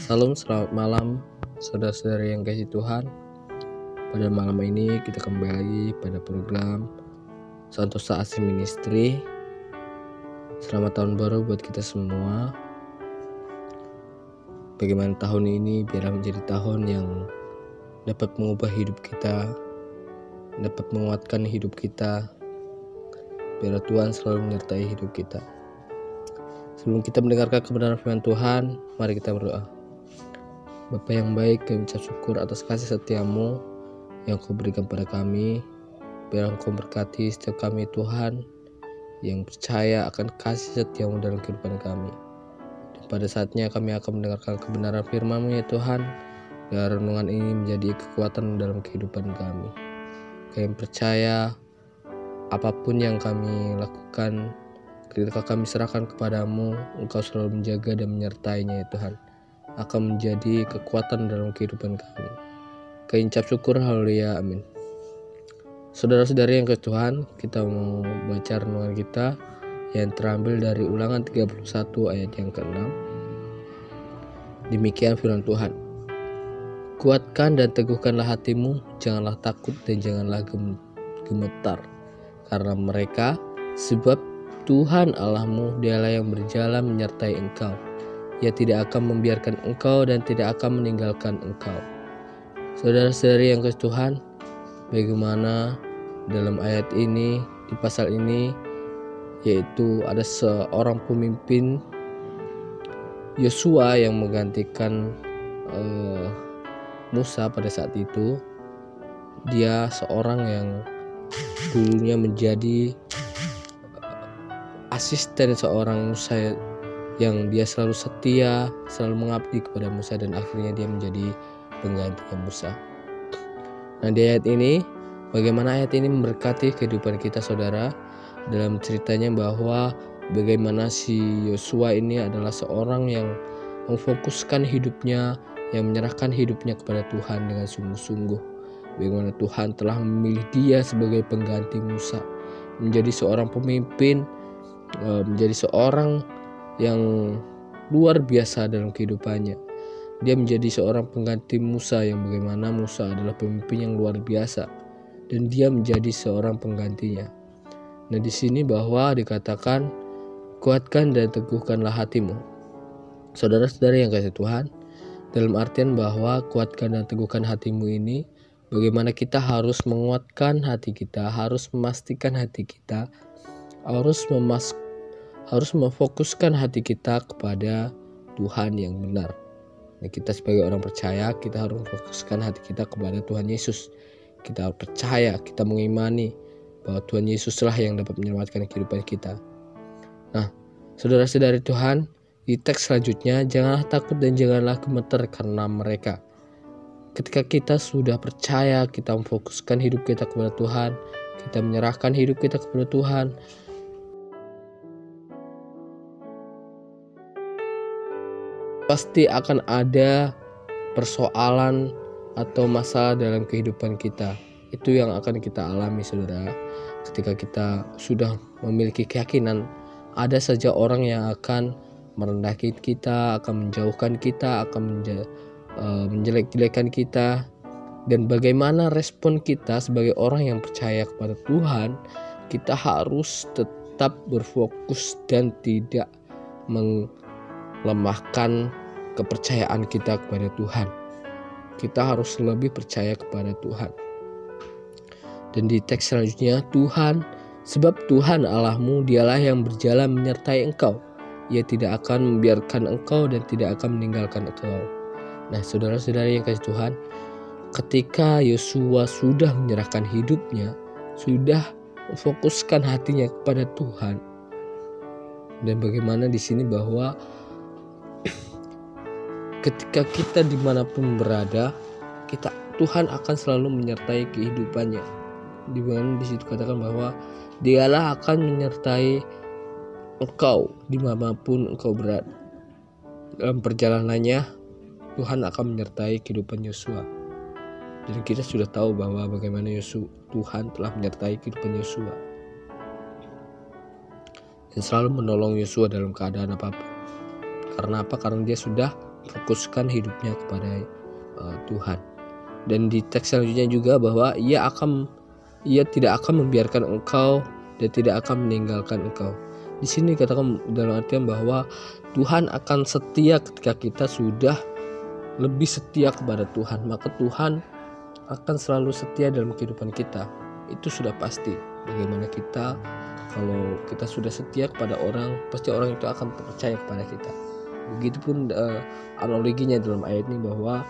Salam, selamat malam saudara-saudari yang kasih Tuhan. Pada malam ini kita kembali lagi pada program Santosa Asri Ministry. Selamat tahun baru buat kita semua. Bagaimana tahun ini biarlah menjadi tahun yang dapat mengubah hidup kita, dapat menguatkan hidup kita. Biarlah Tuhan selalu menyertai hidup kita. Sebelum kita mendengarkan kebenaran firman Tuhan, mari kita berdoa. Bapa yang baik, kami ucap syukur atas kasih setiamu yang Kau berikan pada kami. Biar Engkau berkati setiap kami Tuhan yang percaya akan kasih setiamu dalam kehidupan kami. Dan pada saatnya kami akan mendengarkan kebenaran firman-Mu ya Tuhan. Biar renungan ini menjadi kekuatan dalam kehidupan kami. Kami percaya apapun yang kami lakukan, ketika kami serahkan kepadamu, Engkau selalu menjaga dan menyertainya ya Tuhan, akan menjadi kekuatan dalam kehidupan kami. Kami ucap syukur, haleluya, amin. Saudara-saudari yang kasih Tuhan, kita mau baca renungan kita yang terambil dari Ulangan 31 ayat yang ke-6. Demikian firman Tuhan. Kuatkan dan teguhkanlah hatimu, janganlah takut dan janganlah gemetar karena mereka, sebab Tuhan Allahmu dialah yang berjalan menyertai engkau. Ia tidak akan membiarkan engkau dan tidak akan meninggalkan engkau. Saudara-saudari yang kasih Tuhan, bagaimana dalam ayat ini, di pasal ini, yaitu ada seorang pemimpin Yosua yang menggantikan Musa pada saat itu. Dia seorang yang dulunya menjadi asisten seorang Musa, yang dia selalu setia, selalu mengabdi kepada Musa, dan akhirnya dia menjadi penggantinya Musa. Nah, di ayat ini, bagaimana ayat ini memberkati kehidupan kita saudara. Dalam ceritanya bahwa bagaimana si Yosua ini adalah seorang yang memfokuskan hidupnya, yang menyerahkan hidupnya kepada Tuhan dengan sungguh-sungguh. Bagaimana Tuhan telah memilih dia sebagai pengganti Musa, menjadi seorang pemimpin, menjadi seorang yang luar biasa dalam kehidupannya. Dia menjadi seorang pengganti Musa, yang bagaimana Musa adalah pemimpin yang luar biasa, dan dia menjadi seorang penggantinya. Nah, di sini bahwa dikatakan kuatkan dan teguhkanlah hatimu. Saudara-saudari yang kasih Tuhan, dalam artian bahwa kuatkan dan teguhkan hatimu ini, bagaimana kita harus menguatkan hati kita, harus memastikan hati kita, harus memfokuskan hati kita kepada Tuhan yang benar. Nah, kita sebagai orang percaya, kita harus memfokuskan hati kita kepada Tuhan Yesus. Kita percaya, kita mengimani bahwa Tuhan Yesuslah yang dapat menyelamatkan kehidupan kita. Nah, saudara-saudari Tuhan, di teks selanjutnya, janganlah takut dan janganlah gemetar karena mereka. Ketika kita sudah percaya, kita memfokuskan hidup kita kepada Tuhan, kita menyerahkan hidup kita kepada Tuhan, pasti akan ada persoalan atau masalah dalam kehidupan kita. Itu yang akan kita alami saudara. Ketika kita sudah memiliki keyakinan, ada saja orang yang akan merendahkan kita, akan menjauhkan kita, akan menjelek-jelekan kita. Dan bagaimana respon kita sebagai orang yang percaya kepada Tuhan, kita harus tetap berfokus dan tidak melemahkan kepercayaan kita kepada Tuhan. Kita harus lebih percaya kepada Tuhan. Dan di teks selanjutnya, sebab Tuhan Allahmu dialah yang berjalan menyertai engkau. Ia tidak akan membiarkan engkau dan tidak akan meninggalkan engkau. Nah, saudara-saudari yang kasih Tuhan, ketika Yosua sudah menyerahkan hidupnya, sudah memfokuskan hatinya kepada Tuhan. Dan bagaimana di sini bahwa ketika kita dimanapun berada, Tuhan akan selalu menyertai kehidupannya. Di mana di situ katakan bahwa Dialah akan menyertai engkau dimanapun engkau berada. Dalam perjalanannya, Tuhan akan menyertai kehidupan Yosua. Dan kita sudah tahu bahwa bagaimana Tuhan telah menyertai kehidupan Yosua, dan selalu menolong Yosua dalam keadaan apapun. Karena apa? Karena dia sudah fokuskan hidupnya kepada Tuhan. Dan di teks selanjutnya juga bahwa ia tidak akan membiarkan engkau dan tidak akan meninggalkan engkau. Di sini katakan dalam artian bahwa Tuhan akan setia ketika kita sudah lebih setia kepada Tuhan, maka Tuhan akan selalu setia dalam kehidupan kita. Itu sudah pasti. Bagaimana kita, kalau kita sudah setia kepada orang, pasti orang itu akan percaya kepada kita. Begitupun analoginya dalam ayat ini bahwa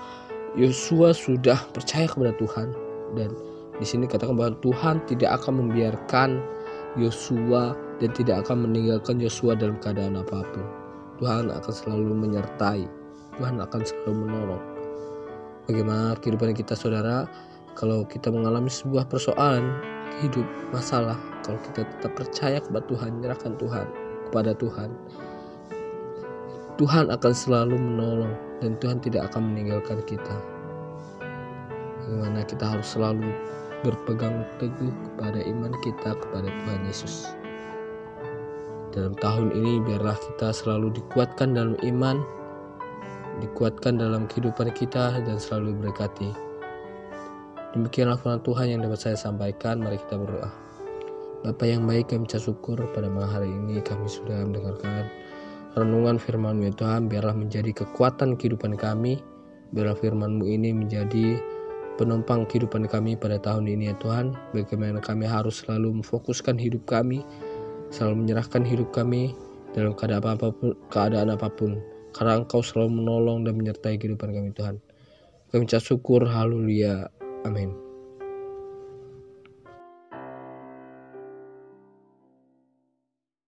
Yosua sudah percaya kepada Tuhan, dan di sini katakan bahwa Tuhan tidak akan membiarkan Yosua dan tidak akan meninggalkan Yosua dalam keadaan apapun. Tuhan akan selalu menyertai, Tuhan akan selalu menolong. Bagaimana kehidupan kita, saudara? Kalau kita mengalami sebuah persoalan hidup, masalah, kalau kita tetap percaya kepada Tuhan, menyerahkan Tuhan kepada Tuhan, Tuhan akan selalu menolong dan Tuhan tidak akan meninggalkan kita. Bagaimana kita harus selalu berpegang teguh kepada iman kita kepada Tuhan Yesus. Dalam tahun ini biarlah kita selalu dikuatkan dalam iman, dikuatkan dalam kehidupan kita, dan selalu diberkati. Demikianlah firman Tuhan yang dapat saya sampaikan. Mari kita berdoa. Bapa yang baik, kami ucap syukur pada malam hari ini kami sudah mendengarkan renungan firman-Mu ya Tuhan. Biarlah menjadi kekuatan kehidupan kami. Biarlah firman-Mu ini menjadi penopang kehidupan kami pada tahun ini ya Tuhan. Bagaimana kami harus selalu memfokuskan hidup kami, selalu menyerahkan hidup kami dalam keadaan apapun, karena Engkau selalu menolong dan menyertai kehidupan kami Tuhan. Kami ucap syukur, haleluya, amin.